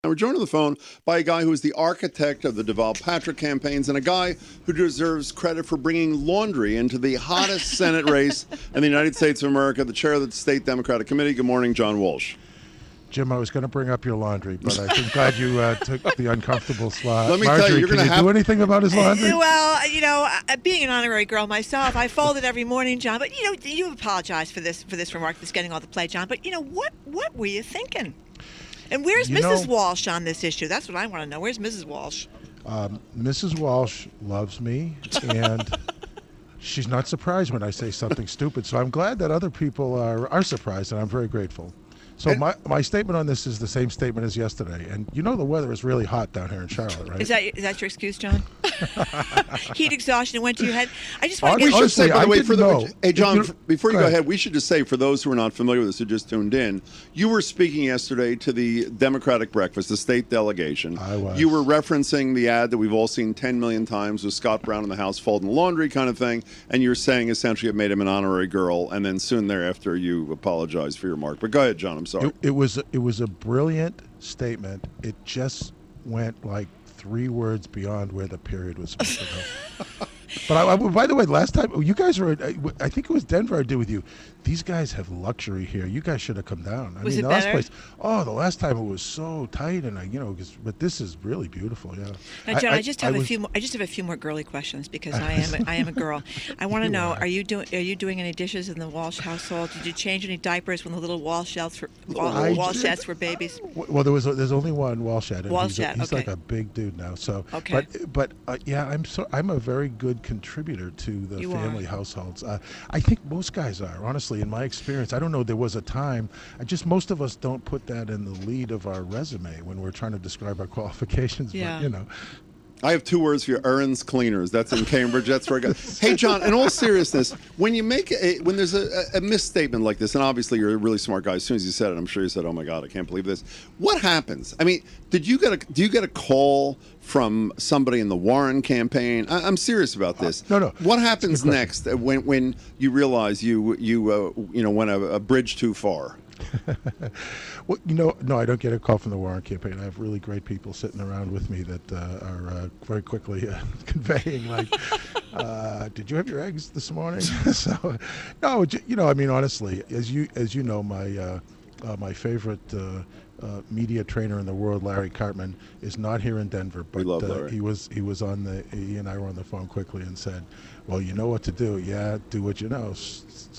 We're joined on the phone by a guy who is the architect of the Deval Patrick campaigns and a guy who deserves credit for bringing laundry into the hottest Senate race in the United States of America, the chair of the State Democratic Committee. Good morning, John Walsh. Jim, I was going to bring up your laundry, but I'm glad you took the uncomfortable slot. Let me Marjorie, tell you, you're going to do anything about his laundry? Well, being an honorary girl myself, I fold it every morning, John. But you apologize for this remark that's getting all the play, John. But what were you thinking? And where's Mrs. Walsh on this issue? That's what I want to know. Where's Mrs. Walsh? Mrs. Walsh loves me, and she's not surprised when I say something stupid. So I'm glad that other people are surprised, and I'm very grateful. So my statement on this is the same statement as yesterday. And the weather is really hot down here in Charlotte, right? Is that your excuse, John? Heat exhaustion went to your head. I just want to We should say, by the way, hey, John, before you go ahead, we should just say, for those who are not familiar with this, who just tuned in, you were speaking yesterday to the Democratic Breakfast, the state delegation. I was. You were referencing the ad that we've all seen 10 million times with Scott Brown in the house folding laundry kind of thing, and you were saying essentially it made him an honorary girl, and then soon thereafter you apologized for your remark. But go ahead, John, I'm sorry. It was a brilliant statement. It just went like 3 words beyond where the period was supposed to go. But by the way, last time you guys were, I think it was Denver I did with you. These guys have luxury here. You guys should have come down. Was it the last better? place. Oh, the last time it was so tight, and but this is really beautiful. Yeah. Now, John, I just have a few more girly questions because I am a girl. I want to know: Are you doing any dishes in the Walsh household? Did you change any diapers when the little Walshettes were babies? Well, there's only one Walshed. He's okay. like a big dude now. So, okay. But yeah, I'm a very good contributor to the family households. I think most guys are, honestly, in my experience. I don't know, there was a time, most of us don't put that in the lead of our resume when we're trying to describe our qualifications. Yeah. But, I have 2 words for you: errands cleaners. That's in Cambridge. That's where I got. Hey, John, in all seriousness, when there's a misstatement like this, and obviously you're a really smart guy. As soon as you said it, I'm sure you said, "Oh my God, I can't believe this." What happens? I mean, do you get a call from somebody in the Warren campaign? I'm serious about this. No. What happens next when you realize you went a bridge too far? Well, no, I don't get a call from the Warren campaign. I have really great people sitting around with me that are very quickly conveying, like, did you have your eggs this morning? So, no, honestly, as you know, my favorite media trainer in the world, Larry Cartman, is not here in Denver, but we love Larry. he was he and I were on the phone quickly and said, well, you know what to do. Yeah, do what you know.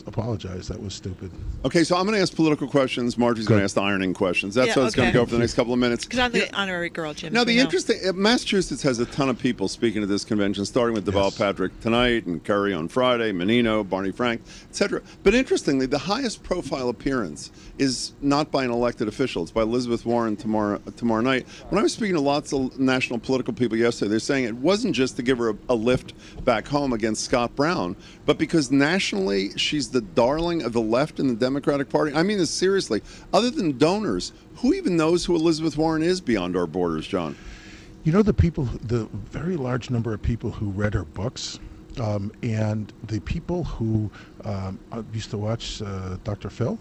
Apologize. That was stupid. Okay, so I'm going to ask political questions. Marjorie's going to ask the ironing questions. That's how it's going to go for the next couple of minutes. Because I'm the honorary girl, Jim. Now, the interesting, Massachusetts has a ton of people speaking at this convention, starting with Deval Patrick tonight, and Curry on Friday, Menino, Barney Frank, etc. But interestingly, the highest profile appearance is not by an elected official. It's by Elizabeth Warren tomorrow night. When I was speaking to lots of national political people yesterday, they're saying it wasn't just to give her a lift back home against Scott Brown, but because nationally she's the darling of the left in the Democratic Party. I mean this seriously. Other than donors, who even knows who Elizabeth Warren is beyond our borders, John? The very large number of people who read her books, and the people who used to watch Dr. Phil.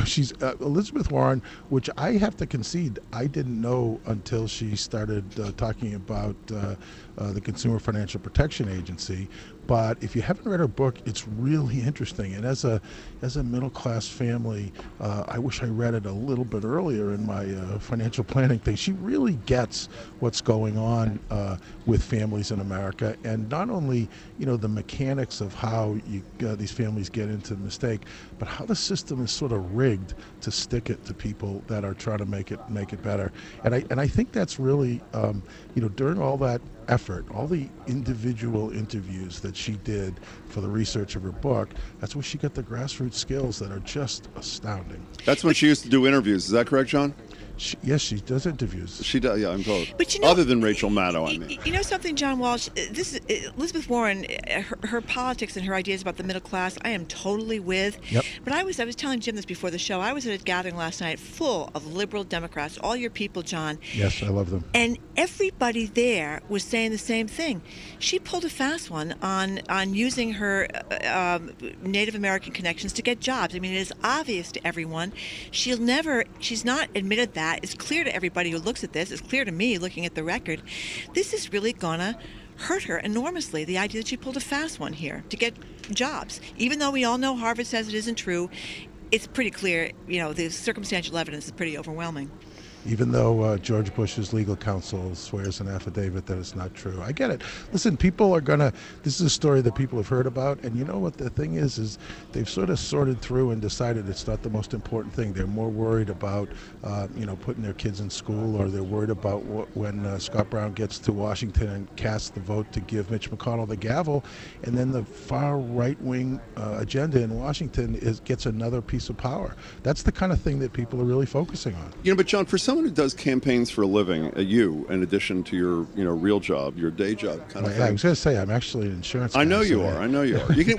She's Elizabeth Warren, which I have to concede I didn't know until she started talking about the Consumer Financial Protection Agency. But if you haven't read her book, it's really interesting. And as a middle-class family, I wish I read it a little bit earlier in my financial planning thing. She really gets what's going on with families in America, and not only the mechanics of how these families get into the mistake, but how the system is sort of rigged to stick it to people that are trying to make it better. And I think that's really during all that effort, all the individual interviews that she did for the research of her book, that's where she got the grassroots skills that are just astounding. That's when she used to do interviews. Is that correct, John? Yes, she does interviews. She does, yeah, I'm told. But other than Rachel Maddow, I mean. You know something, John Walsh? This is Elizabeth Warren. Her politics and her ideas about the middle class, I am totally with. Yep. But I was telling Jim this before the show. I was at a gathering last night full of liberal Democrats, all your people, John. Yes, I love them. And everybody there was saying the same thing. She pulled a fast one on using her Native American connections to get jobs. I mean, it is obvious to everyone. She's not admitted that. that, it's clear to everybody who looks at this, it's clear to me looking at the record, this is really going to hurt her enormously, the idea that she pulled a fast one here to get jobs. Even though we all know Harvard says it isn't true, it's pretty clear, the circumstantial evidence is pretty overwhelming. Even though George Bush's legal counsel swears an affidavit that it's not true. I get it. Listen, people are this is a story that people have heard about, and you know what the thing is they've sort of sorted through and decided it's not the most important thing. They're more worried about, putting their kids in school, or they're worried about when Scott Brown gets to Washington and casts the vote to give Mitch McConnell the gavel, and then the far right-wing agenda in Washington gets another piece of power. That's the kind of thing that people are really focusing on. But John, for someone who does campaigns for a living, you, in addition to your, real job, your day job kind of thing. I was going to say, I'm actually an insurance guy. I know you are.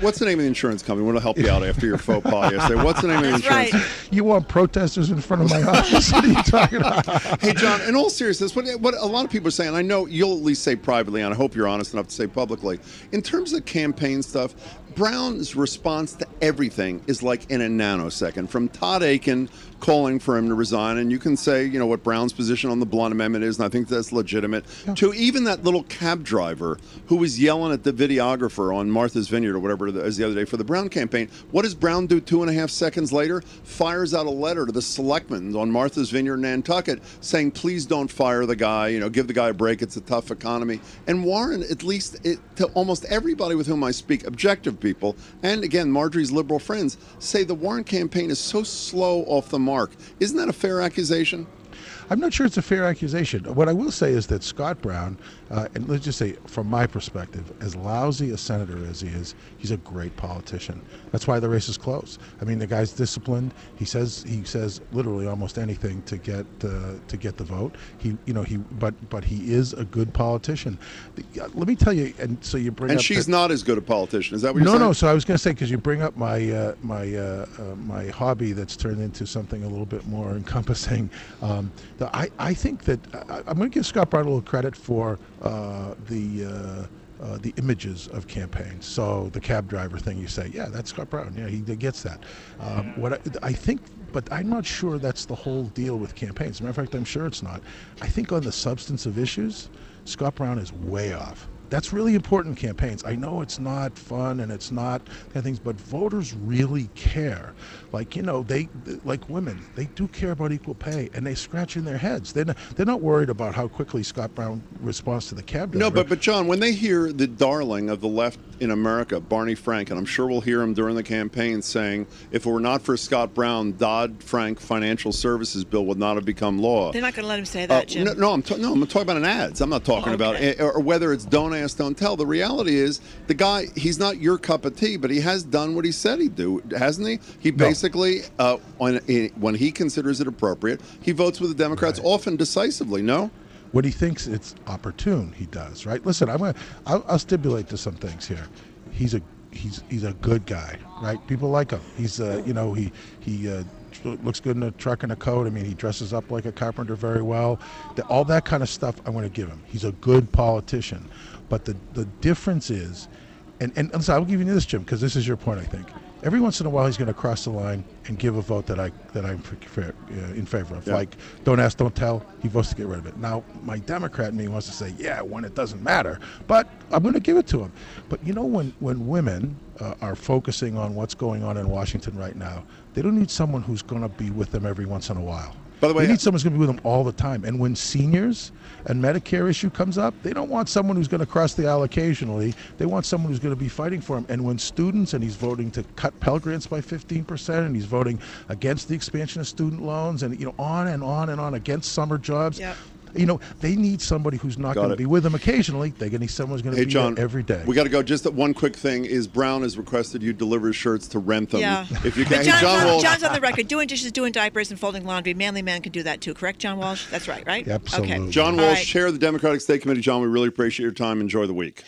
What's the name of the insurance company? We'll help you out after your faux pas yesterday. What's the name of the insurance company? You want protesters in front of my office? What are you talking about? Hey, John, in all seriousness, what a lot of people are saying, I know you'll at least say privately, and I hope you're honest enough to say publicly, in terms of campaign stuff, Brown's response to everything is like in a nanosecond. From Todd Aiken calling for him to resign, and you can say, what Brown's position on the Blunt Amendment is, and I think that's legitimate, to even that little cab driver who was yelling at the videographer on Martha's Vineyard or whatever it is the other day for the Brown campaign. What does Brown do 2.5 seconds later? Fires out a letter to the selectmen on Martha's Vineyard in Nantucket saying, please don't fire the guy, give the guy a break, it's a tough economy. And Warren, at least to almost everybody with whom I speak, objective people, and again, Marjorie's liberal friends, say the Warren campaign is so slow off the mark. Isn't that a fair accusation? I'm not sure it's a fair accusation. What I will say is that Scott Brown, and let's just say from my perspective, as lousy a senator as he is, he's a great politician. That's why the race is close. I mean, the guy's disciplined. He says literally almost anything to get the vote. But he is a good politician. Let me tell you, and so you bring and up. And she's not as good a politician. Is that what you're saying? No. So I was going to say, because you bring up my hobby that's turned into something a little bit more encompassing. I think that I'm going to give Scott Brown a little credit for the images of campaigns. So the cab driver thing, you say, yeah, that's Scott Brown. Yeah, he gets that. I think, but I'm not sure that's the whole deal with campaigns. As a matter of fact, I'm sure it's not. I think on the substance of issues, Scott Brown is way off. That's really important in campaigns. I know it's not fun and it's not kind of things, but voters really care. They like women. They do care about equal pay, and they scratch in their heads. They're not worried about how quickly Scott Brown responds to the cab driver. No, but John, when they hear the darling of the left in America, Barney Frank, and I'm sure we'll hear him during the campaign saying, if it were not for Scott Brown, Dodd-Frank financial services bill would not have become law. They're not going to let him say that, Jim. I'm talking about an ads. I'm not talking about or whether it's don't ask, don't tell. The reality is the guy, he's not your cup of tea, but he has done what he said he'd do, hasn't he? He basically, when he considers it appropriate, he votes with the Democrats, often decisively, no? When he thinks it's opportune, he does, right? Listen, I'll stipulate to some things here. He's a good guy, right? People like him. He's he looks good in a truck and a coat. I mean, he dresses up like a carpenter very well. All that kind of stuff I want to give him. He's a good politician. But the difference is, and listen, I'll give you this, Jim, because this is your point, I think. Every once in a while, he's going to cross the line and give a vote that I'm in favor of. Yeah. Like, don't ask, don't tell. He votes to get rid of it. Now, my Democrat in me wants to say, yeah, when it doesn't matter. But I'm going to give it to him. But when women are focusing on what's going on in Washington right now, they don't need someone who's going to be with them every once in a while. By the way, they need someone who's going to be with them all the time. And when seniors and Medicare issue comes up, they don't want someone who's going to cross the aisle occasionally. They want someone who's going to be fighting for them. And when students, and he's voting to cut Pell Grants by 15%, and he's voting against the expansion of student loans, and on and on and on, against summer jobs. Yep. They need somebody who's not going to be with them occasionally. They're going to need someone who's going to be there every day. We got to go. Just one quick thing is Brown has requested you deliver his shirts to Rentham. Yeah. If you can. John's on the record. Doing dishes, doing diapers, and folding laundry. Manly men can do that too. Correct, John Walsh? That's right? Absolutely. Okay. John Walsh, Chair of the Democratic State Committee. John, we really appreciate your time. Enjoy the week.